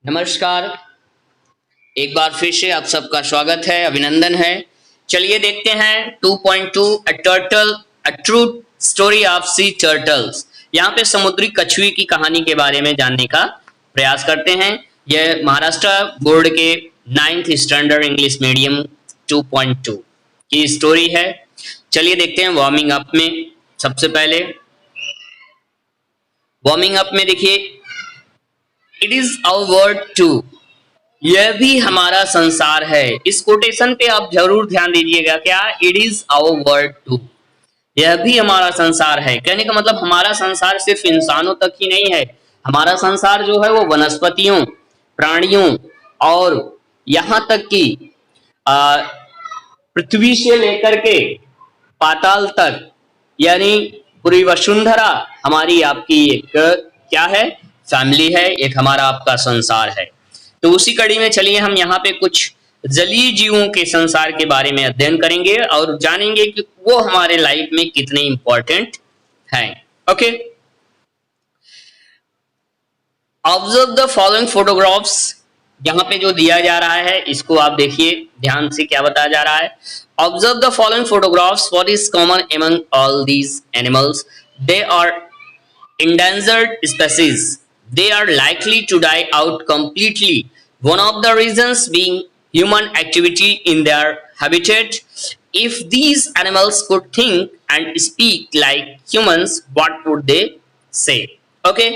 नमस्कार। एक बार फिर से आप सबका स्वागत है, अभिनंदन है। चलिए देखते हैं 2.2 अ turtle a true story of C turtles. यहाँ पे समुद्री कछुए की कहानी के बारे में जानने का प्रयास करते हैं। यह महाराष्ट्र बोर्ड के 9th स्टैंडर्ड इंग्लिश मीडियम 2.2 की स्टोरी है। चलिए देखते हैं वार्मिंग अप में। सबसे पहले वार्मिंग अप में देखिए, it is our world too, यह भी हमारा संसार है। इस कोटेशन पे आप जरूर ध्यान दीजिएगा। क्या? It is our world too, यह भी हमारा संसार है। कहने का मतलब हमारा संसार सिर्फ इंसानों तक ही नहीं है। हमारा संसार जो है वो वनस्पतियों, प्राणियों और यहाँ तक कि पृथ्वी से लेकर के पाताल तक, यानी पूरी वसुंधरा हमारी आपकी एक क्या है? फैमिली है, एक हमारा आपका संसार है। तो उसी कड़ी में चलिए हम यहाँ पे कुछ जलीय जीवों के संसार के बारे में अध्ययन करेंगे और जानेंगे कि वो हमारे लाइफ में कितने इंपॉर्टेंट हैं। Okay, observe the following photographs. यहाँ पे जो दिया जा रहा है इसको आप देखिए ध्यान से, क्या बताया जा रहा है। Observe the following photographs. What is common among all these animals? They are endangered species. They are likely to die out completely. One of the reasons being human activity in their habitat. If these animals could think and speak like humans, what would they say? Okay?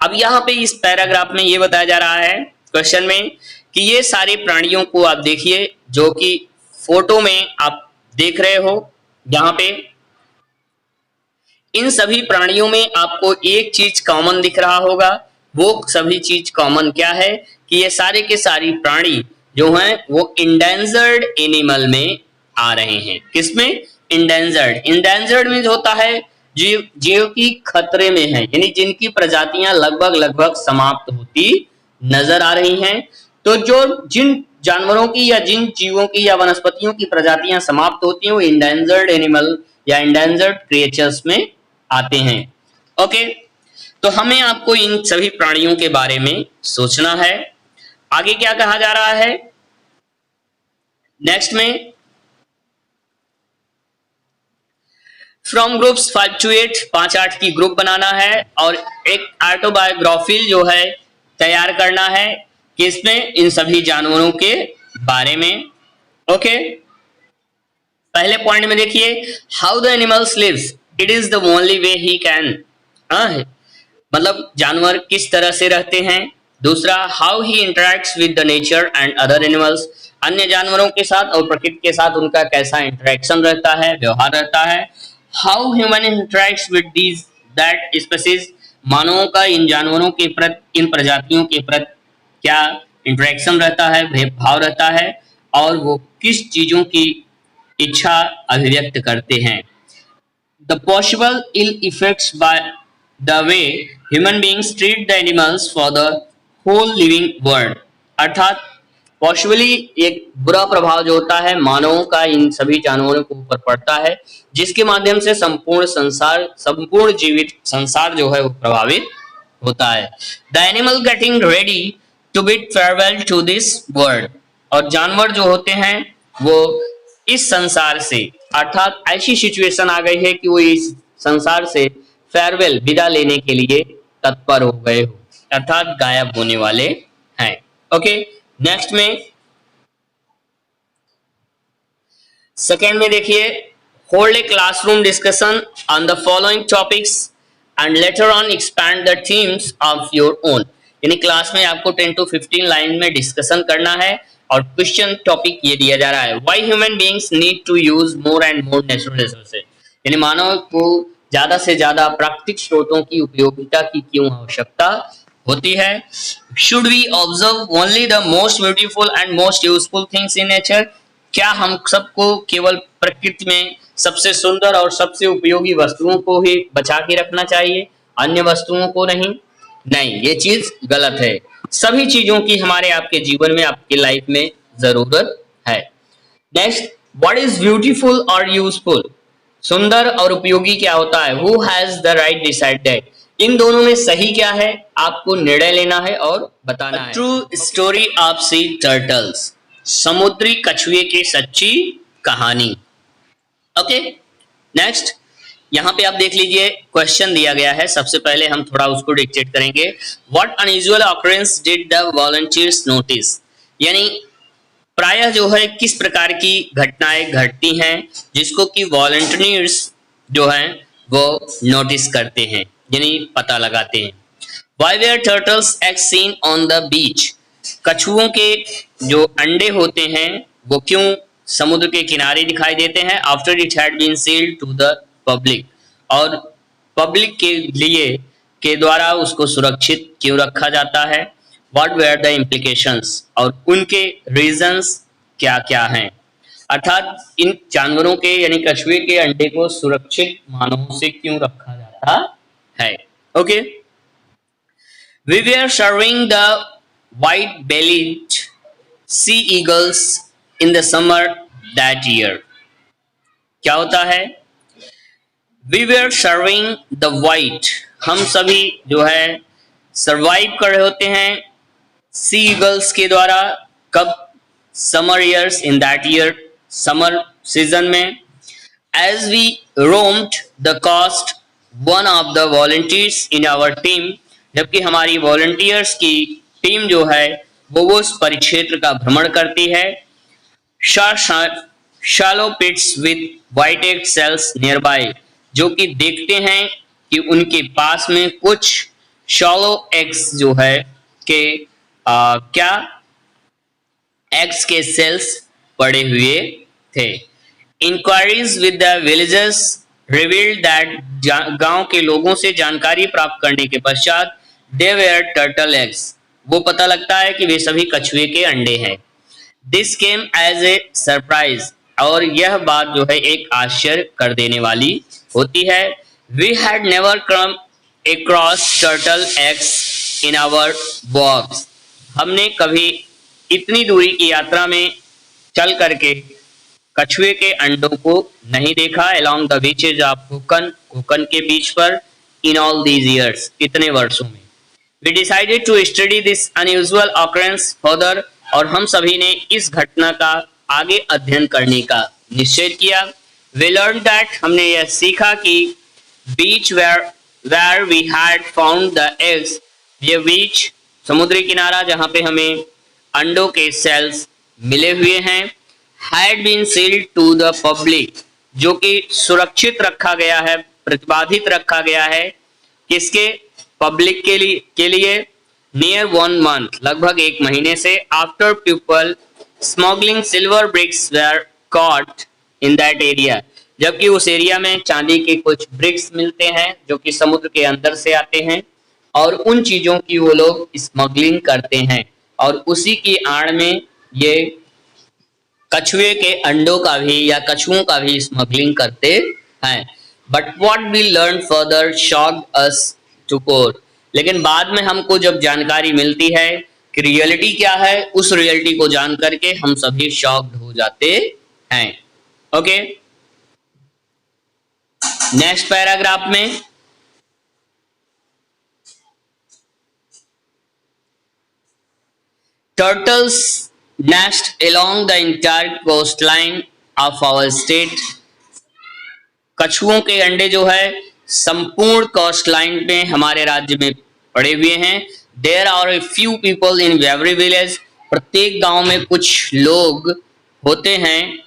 अब यहाँ पे इस paragraph में ये बताया जा रहा है क्वेश्चन में कि ये सारे प्राणियों को आप देखिए जो कि फोटो में आप देख रहे हो। यहाँ पे इन सभी प्राणियों में आपको एक चीज कॉमन दिख रहा होगा। वो सभी चीज कॉमन क्या है कि ये सारे के सारी प्राणी जो हैं वो इंडेंजर्ड एनिमल में आ रहे हैं। किसमें? इंडेंजर्ड। इंडेंजर्ड मीन्स होता है जीव की खतरे में है, यानी जिनकी प्रजातियां लगभग समाप्त होती नजर आ रही हैं। तो जो जिन जानवरों की या जिन जीवों की या वनस्पतियों की प्रजातियां समाप्त होती हैं वो इंडेंजर्ड एनिमल या इंडेंजर्ड क्रिएचर्स में आते हैं। ओके, तो हमें आपको इन सभी प्राणियों के बारे में सोचना है। आगे क्या कहा जा रहा है नेक्स्ट में? फ्रॉम ग्रुप्स 5 to 8, 5-8 की ग्रुप बनाना है और एक ऑटोबायोग्राफी जो है तैयार करना है। किसमें? इन सभी जानवरों के बारे में। ओके, पहले पॉइंट में देखिए, how the animals lives, it is the only way he can. मतलब जानवर किस तरह से रहते हैं। दूसरा, how he interacts with the nature and other animals, अन्य जानवरों के साथ और प्रकृति के साथ उनका कैसा इंटरेक्शन रहता है, व्यवहार रहता है। How human interacts with these that species, मानवों का इन जानवरों के प्रति, इन प्रजातियों के प्रति क्या इंटरेक्शन रहता है, भेदभाव रहता है और वो किस चीजों की इच्छा अभिव्यक्त करते हैं। The possible ill effects by the way human beings treat the animals for the whole living world, अर्थात पॉसिबली एक बुरा प्रभाव जो होता है मानवों का इन सभी जानवरों के ऊपर पड़ता है, जिसके माध्यम से संपूर्ण संसार, संपूर्ण जीवित संसार जो है वो प्रभावित होता है। The animal getting ready to bid farewell to this world, और जानवर जो होते हैं वो इस संसार से, अर्थात ऐसी सिचुएशन आ गई है कि वो इस संसार से फेयरवेल, विदा लेने के लिए तत्पर हो गए हो, अर्थात गायब होने वाले हैं। ओके, नेक्स्ट में सेकेंड में देखिए, hold a classroom discussion on the following topics and later on expand the themes of your own, यानी क्लास में आपको 10 to 15 लाइन में डिस्कशन करना है और क्वेश्चन टॉपिक ये दिया जा रहा है, why human beings need to use more and more natural resources, यानी मानव को ज्यादा से ज्यादा प्राकृतिक स्रोतों की उपयोगिता की क्यों आवश्यकता होती है। Should we observe only the most beautiful and most useful things in nature, क्या हम सबको केवल प्रकृति में सबसे सुंदर और सबसे उपयोगी वस्तुओं को ही बचा के रखना चाहिए, अन्य वस्तुओं को नहीं? नहीं, ये चीज गलत है। सभी चीजों की हमारे आपके जीवन में, आपके लाइफ में जरूरत है। नेक्स्ट, व्हाट इज ब्यूटीफुल और यूजफुल, सुंदर और उपयोगी क्या होता है। Who has the right decide that, इन दोनों में सही क्या है आपको निर्णय लेना है और बताना है। True story of C turtles, समुद्री कछुए की सच्ची कहानी। ओके, नेक्स्ट यहां पे आप देख लीजिए क्वेश्चन दिया गया है। सबसे पहले हम थोड़ा उसको डिक्टेट करेंगे। What unusual occurrence did the volunteers notice, यानी प्रायः जो है किस प्रकार की घटनाएं घटती हैं जिसको कि वॉलंटियर्स जो हैं वो नोटिस करते हैं यानी पता लगाते हैं। Why were turtles eggs seen on the beach? कछुओं के जो अंडे होते हैं वो क्यों समुद्र के किनारे दिखाई देते हैं? After it had been sealed to the public, और पब्लिक के लिए के द्वारा उसको सुरक्षित क्यों रखा जाता है? What were the implications? और उनके reasons क्या क्या हैं? अर्थात इन जानवरों के यानी कछुए के अंडे को सुरक्षित मानवों से क्यों रखा जाता है? Okay, We were serving the white-bellied sea eagles in the summer that year. क्या होता है? We were serving the white, हम सभी जो है सरवाइव कर रहे होते हैं सी ईगल्स के द्वारा। कब? Summer years, in that year, summer season में। As we roamed the coast, one of the volunteers in our team, जबकि हमारी वॉलंटियर्स की टीम जो है वो उस परिक्षेत्र का भ्रमण करती है। Shallow pits with white egg cells nearby, जो कि देखते हैं कि उनके पास में कुछ शैलो एग्स जो है के क्या एग्स के सेल्स पड़े हुए थे। Inquiries with the villagers revealed that, गांव के लोगों से जानकारी प्राप्त करने के पश्चात They were turtle eggs, वो पता लगता है कि वे सभी कछुए के अंडे हैं। This came as a surprise, और यह बात जो है एक आश्चर्य कर देने वाली होती है। We had never come across turtle eggs in our walks, हमने कभी इतनी दूरी की यात्रा में चल करके कछुए के अंडों को नहीं देखा। Along the beaches of Konkan के बीच पर, in all these years, इतने वर्षों में। We decided to study this unusual occurrence further, और हम सभी ने इस घटना का आगे अध्ययन करने का निश्चय किया। We learned that, हमने यह सीखा कि beach where we had found the eggs, ये बीच समुद्री किनारा जहाँ पे हमें अंडों के सेल्स मिले हुए हैं, had been sealed to the public, जो कि सुरक्षित रखा गया है, प्रतिबाधित रखा गया है। किसके? पब्लिक के लिए नियर 1 month, लगभग 1 महीने से। After people smuggling silver bricks were caught in that area, जबकि उस एरिया में चांदी के कुछ ब्रिक्स मिलते हैं जो कि समुद्र के अंदर से आते हैं, और उन चीजों की वो लोग स्मगलिंग करते हैं, और उसी की आड़ में ये कछुए के अंडों का भी या कछुओं का भी स्मगलिंग करते हैं। But what we learn further shocked us to core, लेकिन बाद में हमको जब जानकारी मिलती है कि रियलिटी क्या है, उस रियलिटी को जान करके हम सभी शॉक्ड हो जाते हैं। ओके, नेक्स्ट पैराग्राफ में turtles nest along the entire coastline of our state, कछुओं के अंडे जो है संपूर्ण कोस्ट लाइन में हमारे राज्य में पड़े हुए हैं। There are a few people in every village, प्रत्येक गांव में कुछ लोग होते हैं,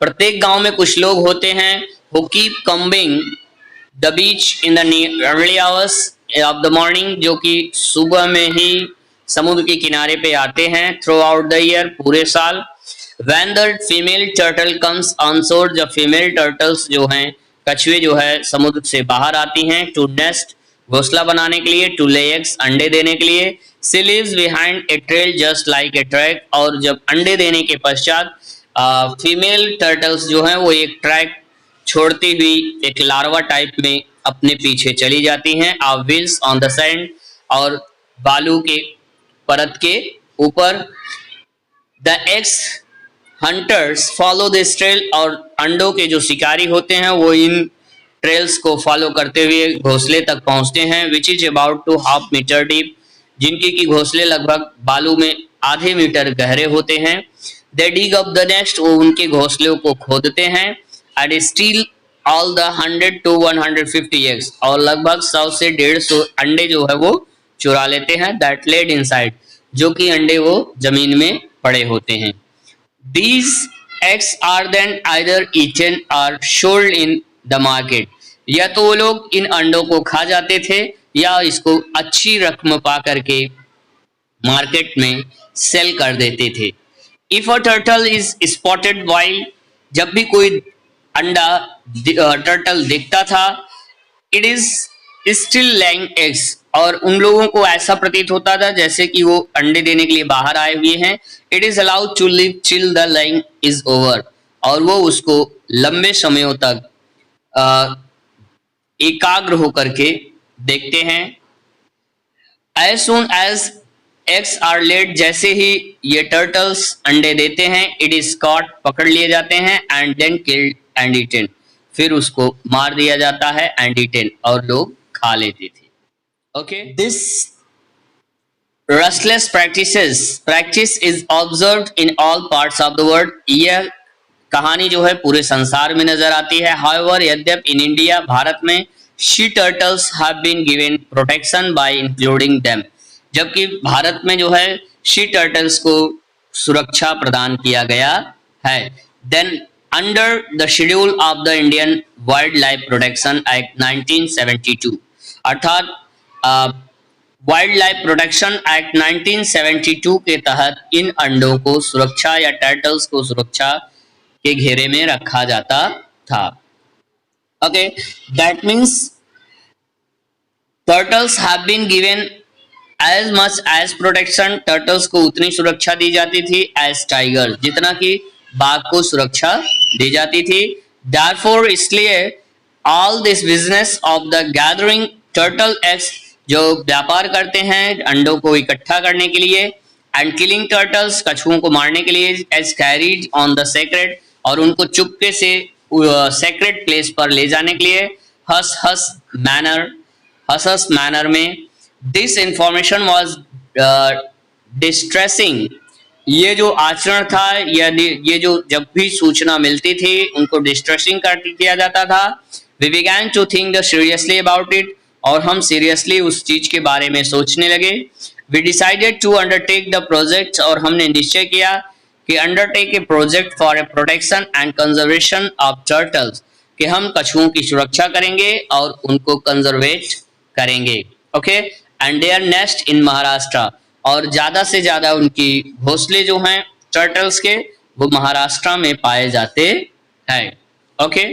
प्रत्येक गांव में कुछ लोग होते हैं who keep combing the beach in the early hours of the morning, जो कि सुबह में ही समुद्र के किनारे पे आते हैं। थ्रू आउट द ईयर, पूरे साल। When the female turtle comes on shore, जब फीमेल टर्टल्स जो हैं कछुए जो है समुद्र से बाहर आती हैं टू नेस्ट, घोंसला बनाने के लिए, टू lay eggs, अंडे देने के लिए। She leaves behind a trail just like a track, और जब अंडे देने के पश्चात फीमेल टर्टल्स जो हैं वो एक ट्रैक छोड़ती हुई एक लार्वा टाइप में अपने पीछे चली जाती हैं। व्हील्स ऑन द सैंड, और बालू के परत के ऊपर। The eggs hunters follow this trail, और अंडों के जो शिकारी होते हैं वो इन ट्रेल्स को फॉलो करते हुए घोंसले तक पहुंचते हैं, which is about to half metre deep, जिनकी की घोंसले लगभग बालू में आधे मीटर गहरे होते हैं। दे डिग अप द नेस्ट, वो उनके घोंसलों को खोदते हैं। And steel all the 100 to 150 eggs, और लगभग 100 से 150 अंडे जो है वो चुरा लेते हैं। दैट लेड इनसाइड, जो कि अंडे वो जमीन में पड़े होते हैं। These eggs are then either eaten or sold in the market, या तो वो लोग इन अंडों को खा जाते थे या इसको अच्छी रकम पा करके मार्केट में सेल कर देते थे। If a turtle is spotted wild, जब भी कोई अंडा टर्टल दिखता था, it is still laying eggs, और उन लोगों को ऐसा प्रतीत होता था जैसे कि वो अंडे देने के लिए बाहर आए हुए हैं। It is allowed to live chill the laying is over, और वो उसको लंबे समयों तक एकाग्र होकर के देखते हैं। As soon as eggs are laid, जैसे ही ये टर्टल्स अंडे देते हैं, इट इज कॉट, पकड़ लिए जाते हैं, and then killed and eaten, फिर उसको मार दिया जाता है, एंड ईटन, और लोग खा लेते थे। Okay, this restless practice is observed in all parts of the world, यह कहानी जो है पूरे संसार में नजर आती है। However, यद्यप इन इंडिया, भारत में, she turtles have been given protection by including them, जबकि भारत में जो है शी टर्टल्स को सुरक्षा प्रदान किया गया है। Then under the schedule of the Indian wild life protection act 1972, अर्थात वाइल्ड लाइफ प्रोटेक्शन एक्ट 1972 के तहत इन अंडों को सुरक्षा या टर्टल्स को सुरक्षा के घेरे में रखा जाता था। Okay, that means turtles have been given as much as protection, turtles को उतनी सुरक्षा दी जाती थी एज टाइगर, जितना कि बाघ को सुरक्षा दी जाती थी। Therefore, इसलिए all this business of the gathering turtle eggs, जो व्यापार करते हैं अंडों को इकट्ठा करने के लिए, एंड किलिंग टर्टल्स, कछुओं को मारने के लिए, as carried on the secret, और उनको चुपके से सेक्रेट प्लेस पर ले जाने के लिए, हस मैनर में। दिस इंफॉर्मेशन वाज डिस्ट्रेसिंग, ये जो आचरण था, ये जो जब भी सूचना मिलती थी उनको डिस्ट्रेसिंग कर दिया जाता था। We began to think seriously about it, और हम सीरियसली उस चीज के बारे में सोचने लगे। We decided to undertake the project, और हमने निश्चय किया कि undertake a project for a protection and conservation of turtles, कि हम कछुओं की सुरक्षा करेंगे और उनको कंजर्वेट करेंगे। ओके, एंड देयर नेस्ट इन महाराष्ट्र, और ज्यादा से ज्यादा उनकी घोंसले जो हैं टर्टल्स के, वो महाराष्ट्र में पाए जाते हैं। ओके,